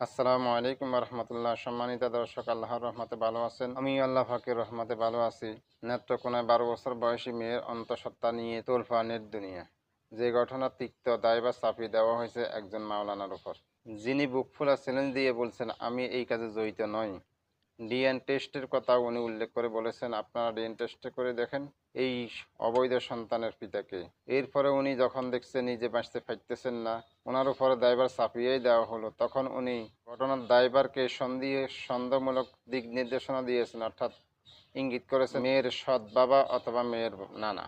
আসসালামু আলাইকুম রহমতুল্লাহ। সম্মানিত দর্শক, আল্লাহর রহমতে ভালো আছেন? আমি আল্লাহ ফাকির রহমতে ভালো আছি। নেত্রকোনায় 12 বছর বয়সী মেয়ের অন্তঃসত্ত্বা নিয়ে তোলফানের দুনিয়া। যে ঘটনা তিক্ত দায়ভার চাপিয়ে দেওয়া হয়েছে একজন মাওলানার উপর, যিনি বুক ফুলা চ্যালেঞ্জ দিয়ে বলছেন আমি এই কাজে জড়িত নই। ডিএনএ টেস্টের কথা উনি উল্লেখ করে বলেছেন, আপনারা ডিএনএ টেস্ট করে দেখেন এই অবৈধ সন্তানের পিতাকে। এরপরে উনি যখন দেখছেন নিজে বাঁচতে পারতেছেন না, ওনার উপরে দায়ভার চাপিয়েই দেওয়া হলো, তখন উনি ঘটনার দায়ভারকে সন্দেহমূলক দিক নির্দেশনা দিয়েছেন, অর্থাৎ ইঙ্গিত করেছেন মেয়ের সৎ বাবা অথবা মেয়ের নানা।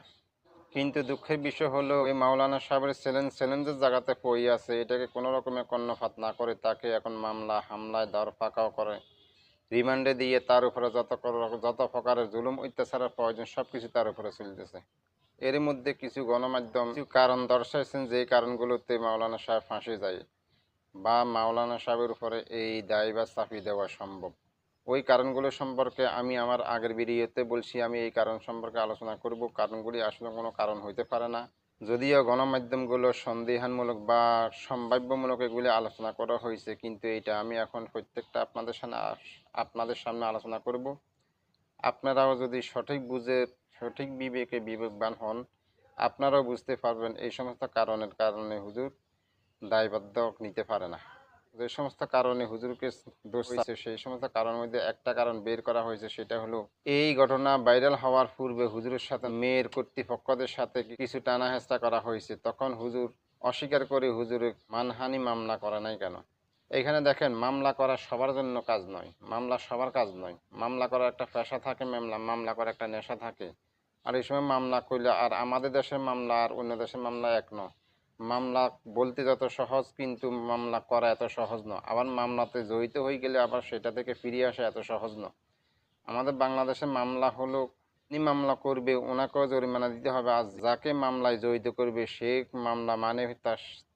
কিন্তু দুঃখের বিষয় হলো এই মাওলানা সাহেবের চ্যালেঞ্জের জায়গাতে পড়ে আছে, এটাকে কোনো রকমের কর্ণপাত না করে তাকে এখন মামলা হামলায় দর ফাঁকাও করে রিমান্ডে দিয়ে তার উপরে যত প্রকারের জুলুম অত্যাচারের প্রয়োজন সবকিছু তার উপরে চলতেছে। এর মধ্যে কিছু গণমাধ্যম কিছু কারণ দর্শাইছেন, যে কারণগুলোতে মাওলানা সাহেব ফাঁসে যায় বা মাওলানা সাহেবের উপরে এই দায়ভার চাপিয়ে দেওয়া সম্ভব। ওই কারণগুলো সম্পর্কে আমি আমার আগের ভিডিওতে বলছি, আমি এই কারণ সম্পর্কে আলোচনা করব। কারণগুলি আসলে কোনো কারণ হইতে পারে না, যদিও গণমাধ্যমগুলো সন্দেহানমূলক বা সম্ভাব্যমূলক এগুলি আলোচনা করা হয়েছে, কিন্তু এটা আমি এখন প্রত্যেকটা আপনাদের সামনে আলোচনা করব। আপনারাও যদি সঠিক বুঝে সঠিক বিবেকে বিবেকবান হন, আপনারাও বুঝতে পারবেন এই সমস্ত কারণে হুজুর দায়বদ্ধ নিতে পারে না। যে সমস্ত কারণে হুজুরকে দোষ হয়েছে, সেই সমস্ত কারণের মধ্যে একটা কারণ বের করা হয়েছে, সেটা হলো এই ঘটনা ভাইরাল হওয়ার পূর্বে হুজুরের সাথে মেয়ের কর্তৃপক্ষদের সাথে কিছু টানা হেঁচড়া করা হয়েছে। তখন হুজুর অস্বীকার করে হুজুরের মানহানি মামলা করে নাই কেন? এখানে দেখেন, মামলা করা সবার জন্য কাজ নয়, মামলা সবার কাজ নয়। মামলা করার একটা পেশা থাকে, মামলা করার একটা নেশা থাকে। আর এই সময় মামলা করলে আর আমাদের দেশের মামলা আর অন্য দেশের মামলা এক নয়। মামলা বলতে যত সহজ, কিন্তু মামলা করা এত সহজ নয়। আবার মামলাতে জড়িত হয়ে গেলে আবার সেটা থেকে ফিরিয়ে আসা এত সহজ নয়। আমাদের বাংলাদেশে মামলা হলো, উনি মামলা করবে ওনাকেও জরিমানা দিতে হবে, আর যাকে মামলায় জড়িত করবে সে মামলা মানে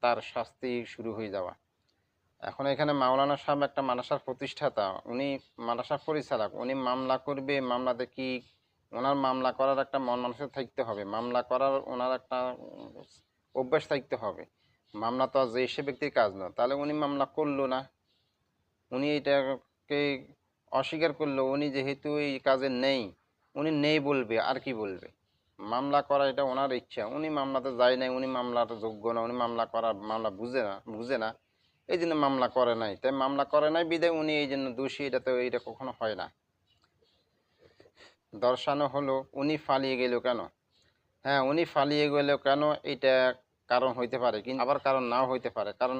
তার শাস্তি শুরু হয়ে যাওয়া। এখন এখানে মাওলানা সাহেব একটা মাদ্রাসার প্রতিষ্ঠাতা, উনি মাদ্রাসার পরিচালক, উনি মামলা করবে। মামলাতে কি ওনার মামলা করার একটা মন মানসিকতা থাকতে হবে, মামলা করার ওনার একটা অভ্যাস থাকতে হবে। মামলা তো আর যে সে ব্যক্তির কাজ না। তাহলে উনি মামলা করলো না, উনি এটাকে অস্বীকার করলো। উনি যেহেতু এই কাজে নেই, উনি নেই বলবে আর কি বলবে? মামলা করা এটা ওনার ইচ্ছা, উনি মামলাতে যায় নাই, উনি মামলার যোগ্য না, উনি মামলা বুঝে না, এই জন্য মামলা করে নাই। তাই মামলা করে নাই বিদায় উনি এই জন্য দোষী, এটা তো এইটা কখনো হয় না। দর্শানো হলো উনি পালিয়ে গেল কেন? হ্যাঁ, উনি পালিয়ে গেল কেন, এটা কারণ হইতে পারে, কিন্তু আবার কারণ নাও হইতে পারে। কারণ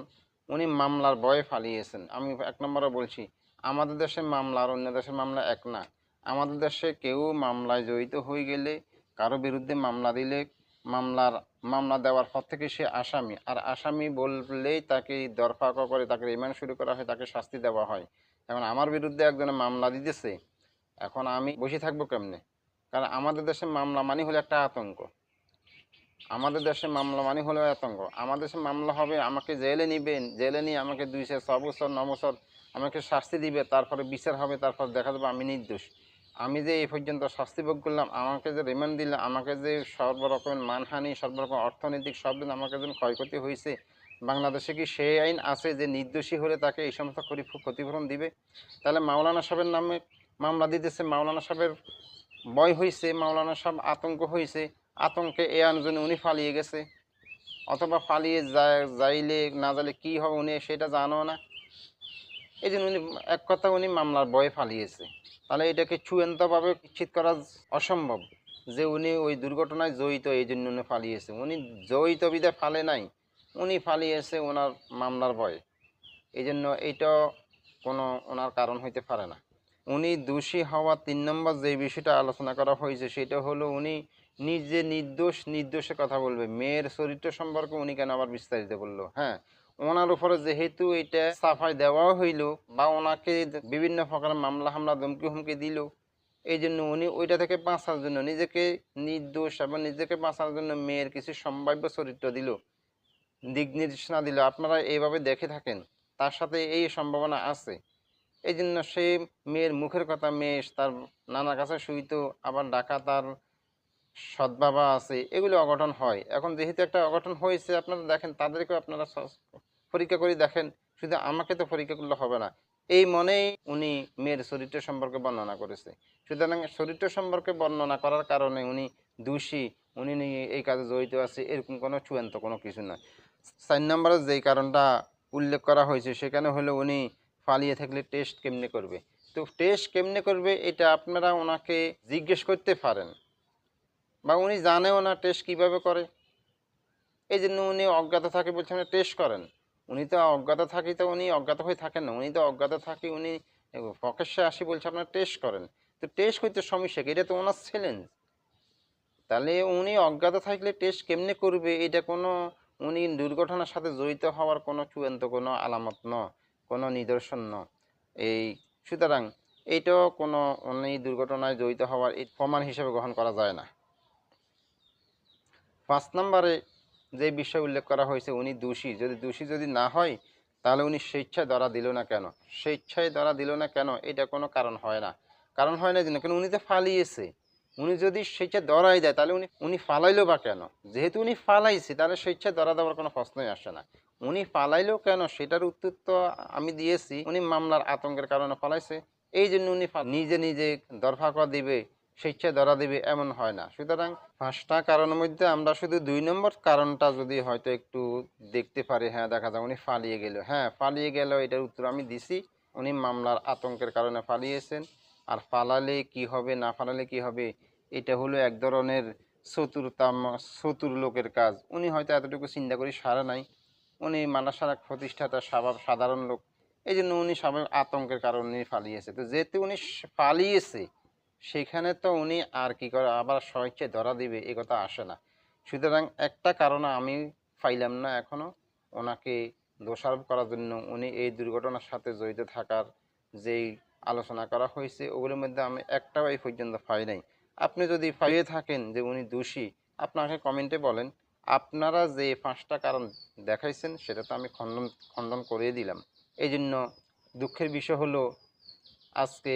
উনি মামলার ভয়ে পালিয়েছেন। আমি এক নম্বরে বলছি, আমাদের দেশের মামলা আর অন্য দেশের মামলা এক না। আমাদের দেশে কেউ মামলায় জড়িত হয়ে গেলে, কারো বিরুদ্ধে মামলা দিলে, মামলা দেওয়ার পর থেকে সে আসামি, আর আসামি বললেই তাকে দরফাকর করে, তাকে রিমান্ড শুরু করা হয়, তাকে শাস্তি দেওয়া হয়। এখন আমার বিরুদ্ধে একজনে মামলা দিতেছে, এখন আমি বসে থাকবো কেমনে? কারণ আমাদের দেশে মামলা মানে হলো একটা আতঙ্ক। আমাদের দেশে মামলা মানে হলো আতঙ্ক। আমাদের দেশে মামলা হবে, আমাকে জেলে নিবেন, জেলে নিয়ে আমাকে 2 6 বছর 9 বছর আমাকে শাস্তি দিবে, তারপরে বিচার হবে, তারপর দেখা যাবে আমি নির্দোষ। আমি যে এই পর্যন্ত শাস্তি ভোগ করলাম, আমাকে যে রিমান্ড দিলে, আমাকে যে সর্বরকমের মানহানি, সর্বরকম অর্থনৈতিক সব দিন আমাকে যেন ক্ষয়ক্ষতি হয়েছে, বাংলাদেশে কি সেই আইন আছে যে নির্দোষী হলে তাকে এই সমস্ত ক্ষতিপূরণ দিবে? তাহলে মাওলানা সাহেবের নামে মামলা দিতেছে, মাওলানা সাহেবের ভয় হয়েছে, মাওলানা সাহেব আতঙ্ক হয়েছে, আতঙ্কে এ আনজনে উনি পালিয়ে গেছে, অথবা পালিয়ে যাইলে না যাইলে কী হবে উনি সেটা জানো না। এই জন্য উনি এক কথা উনি মামলার ভয়ে পালিয়েছে। তাহলে এটাকে চূড়ান্তভাবে নিশ্চিত করা অসম্ভব যে উনি ওই দুর্ঘটনায় জড়িত, এই জন্য উনি পালিয়েছে। উনি জড়িত বিধে ফালে নাই, উনি পালিয়েছে ওনার মামলার ভয়ে। এই জন্য এইটা কোনো ওনার কারণ হইতে পারে না। উনি দোষী হওয়া 3 নম্বর যে বিষয়টা আলোচনা করা হয়েছে, সেটা হলো উনি নিজে নির্দোষের কথা বলবে। মেয়ের চরিত্র সম্পর্কে উনি কেন আবার বিস্তারিত বললো? হ্যাঁ, ওনার উপরে যেহেতু এটা সাফাই দেওয়াও হইল, বা ওনাকে বিভিন্ন প্রকার মামলা হামলা ধমকি হুমকি দিল, এই জন্য উনি ওইটা থেকে বাঁচার জন্য, নিজেকে নির্দোষ এবং নিজেকে বাঁচার জন্য মেয়ের কিছু সম্ভাব্য চরিত্র দিল, দিক নির্দেশনা দিল। আপনারা এইভাবে দেখে থাকেন, তার সাথে এই সম্ভাবনা আছে। এই জন্য সে মেয়ের মুখের কথা, মেয়ে তার নানার কাছে শুইত, আবার ডাকা তার সৎ বাবা আছে, এগুলো অঘটন হয়। এখন যেহেতু একটা অঘটন হয়েছে, আপনারা দেখেন, তাদেরকেও আপনারা পরীক্ষা করে দেখেন, শুধু আমাকে তো পরীক্ষা করলে হবে না, এই মনেই উনি মেয়ের চরিত্র সম্পর্কে বর্ণনা করেছে। সুতরাং চরিত্র সম্পর্কে বর্ণনা করার কারণে উনি দোষী, উনি এই কাজে জড়িত আছে এরকম কোনো চূড়ান্ত কোনো কিছু নয়। 4 নম্বরে যেই কারণটা উল্লেখ করা হয়েছে সেখানে হলো উনি পালিয়ে থাকলে টেস্ট কেমনে করবে। তো টেস্ট কেমনে করবে এটা আপনারা ওনাকে জিজ্ঞেস করতে পারেন, বা উনি জানেও না টেস্ট কিভাবে করে, এই জন্য উনি অজ্ঞাত থাকে বলছেন টেস্ট করেন। উনি তো অজ্ঞাত থাকি, তো উনি অজ্ঞাত হয়ে থাকেন না, উনি তো অজ্ঞাত থাকি উনি প্রকাশ্যে আসি বলছে আপনারা টেস্ট করেন। তো টেস্ট করতে সমস্যা কি, এটা তো ওনার চ্যালেঞ্জ। তাহলে উনি অজ্ঞাত থাকলে টেস্ট কেমনে করবে, এটা কোনো উনি দুর্ঘটনার সাথে জড়িত হওয়ার কোনো চূড়ান্ত কোনো আলামত ন, কোনো নিদর্শন ন। এই সুতরাং এইটাও কোনো উনি দুর্ঘটনায় জড়িত হওয়ার এই প্রমাণ হিসেবে গ্রহণ করা যায় না। 5 নম্বরে যে বিষয় উল্লেখ করা হয়েছে উনি দোষী, যদি না হয় তাহলে উনি স্বেচ্ছায় ধরা দিল না কেন, স্বেচ্ছায় ধরা দিল না কেন, এটা কোনো কারণ হয় না। কারণ হয় না কেন, উনি তো ফালিয়েছে। উনি যদি স্বেচ্ছায় ধরাই দেয় তাহলে উনি ফালাইলো বা কেন, যেহেতু উনি ফালাইছে তাহলে স্বেচ্ছায় ধরা দেওয়ার কোনো প্রশ্নই আসে না। উনি ফালাইলো কেন সেটার উত্তর তো আমি দিয়েছি, উনি মামলার আতঙ্কের কারণে ফালাইছে, এই জন্য উনি নিজে নিজে দরফাকর দিবে, স্বেচ্ছায় ধরা দিবে এমন হয় না। সুতরাং 5টা কারণের মধ্যে আমরা শুধু 2 নম্বর কারণটা যদি হয়তো একটু দেখতে পারি, হ্যাঁ দেখা যায় উনি পালিয়ে গেল, হ্যাঁ পালিয়ে গেল, এটার উত্তর আমি দিছি। উনি মামলার আতঙ্কের কারণে পালিয়েছেন। আর পালালে কি হবে, না পালালে কি হবে, এটা হলো এক ধরনের চতুর লোকের কাজ। উনি হয়তো এতটুকু চিন্তা করে সারা নাই, উনি মাদ্রাসার এক প্রতিষ্ঠাতা সাধারণ লোক, এই জন্য উনি স্বাভাবিক আতঙ্কের কারণে পালিয়েছে। তো যেহেতু উনি পালিয়েছে সেখানে তো উনি আর কি করে আবার স্বেচ্ছায় ধরা দিবে এ কথা আসে না। সুতরাং একটা কারণ আমি পাইলাম না এখনো ওনাকে দোষারোপ করার জন্য, উনি এই দুর্ঘটনার সাথে জড়িত থাকার যেই আলোচনা করা হয়েছে ওগুলোর মধ্যে আমি একটাও এই পর্যন্ত পাই নাই। আপনি যদি পাইয়ে থাকেন যে উনি দোষী, আপনাকে কমেন্টে বলেন। আপনারা যে 5টা কারণ দেখাইছেন সেটা তো আমি খণ্ডন করে দিলাম। এই জন্য দুঃখের বিষয় হলো আজকে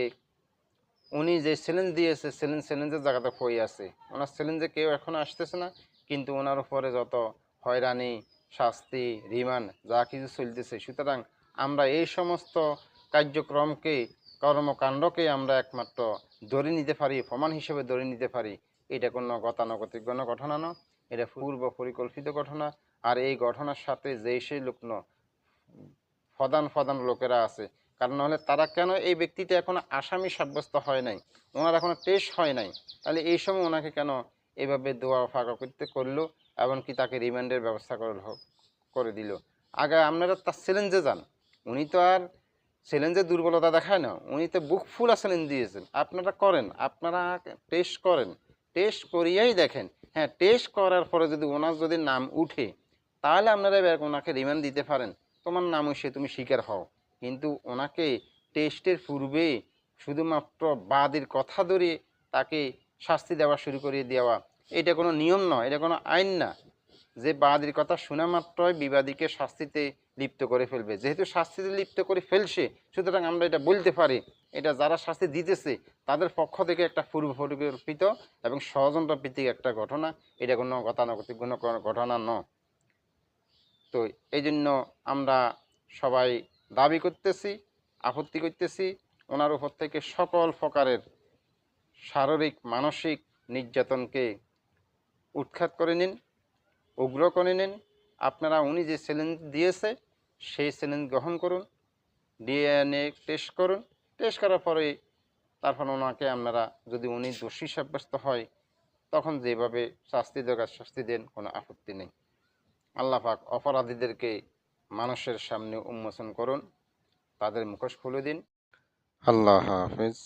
উনি যে চ্যালেঞ্জ দিয়েছে চ্যালেঞ্জের জায়গাতে পড়ে আছে, ওনার চ্যালেঞ্জে কেউ এখনো আসতেছে না, কিন্তু ওনার উপরে যত হয়রানি, শাস্তি, রিমান্ড যা কিছু চলতেছে, সুতরাং আমরা এই সমস্ত কার্যক্রমকে, কর্মকাণ্ডকে আমরা একমাত্র ধরে নিতে পারি, প্রমাণ হিসেবে ধরে নিতে পারি এটা কোনো গতানুগতিক কোনো ঘটনা নয়, এটা পূর্ব পরিকল্পিত ঘটনা। আর এই ঘটনার সাথে সেই লোক প্রধান লোকেরা আছে, কারণ নাহলে তারা কেন এই ব্যক্তিটা এখনো আসামি সাব্যস্ত হয় নাই, ওনার এখনো টেস্ট হয় নাই, তাহলে এই সময় ওনাকে কেন এভাবে দোয়া ফাঁকা করলো, এমনকি তাকে রিমান্ডের ব্যবস্থা করে দিল। আগে আপনারা তার চ্যালেঞ্জে যান, উনি তো আর চ্যালেঞ্জের দুর্বলতা দেখায় না, উনি তো বুক ফুলা চ্যালেঞ্জ দিয়েছেন। আপনারা করেন, আপনারা টেস্ট করেন, টেস্ট করিয়াই দেখেন, হ্যাঁ টেস্ট করার পরে যদি ওনার যদি নাম উঠে তাহলে আপনারা ওনাকে রিমান্ড দিতে পারেন, তোমার নাম সে তুমি স্বীকার হও। কিন্তু ওনাকে টেস্টের পূর্বে শুধুমাত্র বাদীর কথা ধরে তাকে শাস্তি দেওয়া শুরু করে দেওয়া, এটা কোনো নিয়ম নয়, এটা কোনো আইন না যে বাদীর কথা শোনা মাত্রই বিবাদীকে শাস্তিতে লিপ্ত করে ফেলবে। যেহেতু শাস্তিতে লিপ্ত করে ফেলছে সুতরাং আমরা এটা বলতে পারি এটা যারা শাস্তি দিতেছে তাদের পক্ষ থেকে একটা পূর্ব পরিকল্পিত এবং ষড়যন্ত্র ভিত্তিক একটা ঘটনা, এটা কোনো গতানুগতিক কোনো ঘটনা নয়। তো এই জন্য আমরা সবাই দাবি করতেছি, আপত্তি করতেছি, ওনার উপর থেকে সকল প্রকারের শারীরিক মানসিক নির্যাতনকে উৎখাত করে নিন, উগ্র করে নিন। আপনারা উনি যে চ্যালেঞ্জ দিয়েছে সেই চ্যালেঞ্জ গ্রহণ করুন, ডিএনএ টেস্ট করুন, টেস্ট করার পরে তারপর ওনাকে আপনারা যদি উনি দোষী সাব্যস্ত হয় তখন যেভাবে শাস্তি দরকার শাস্তি দেন, কোনো আপত্তি নেই। আল্লাহ পাক অপরাধীদেরকে মানুষের সামনে উন্মোচন করুন, তাদের মুখোশ খুলে দিন। আল্লাহ হাফেজ।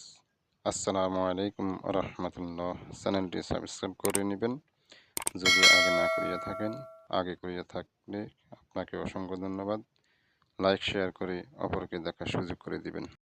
আসসালামু আলাইকুম রহমতুল্লাহ। চ্যানেলটি সাবস্ক্রাইব করে নেবেন যদি আগে না করিয়া থাকেন, আগে করিয়া থাকলে আপনাকে অসংখ্য ধন্যবাদ। লাইক শেয়ার করে অপরকে দেখার সুযোগ করে দিবেন।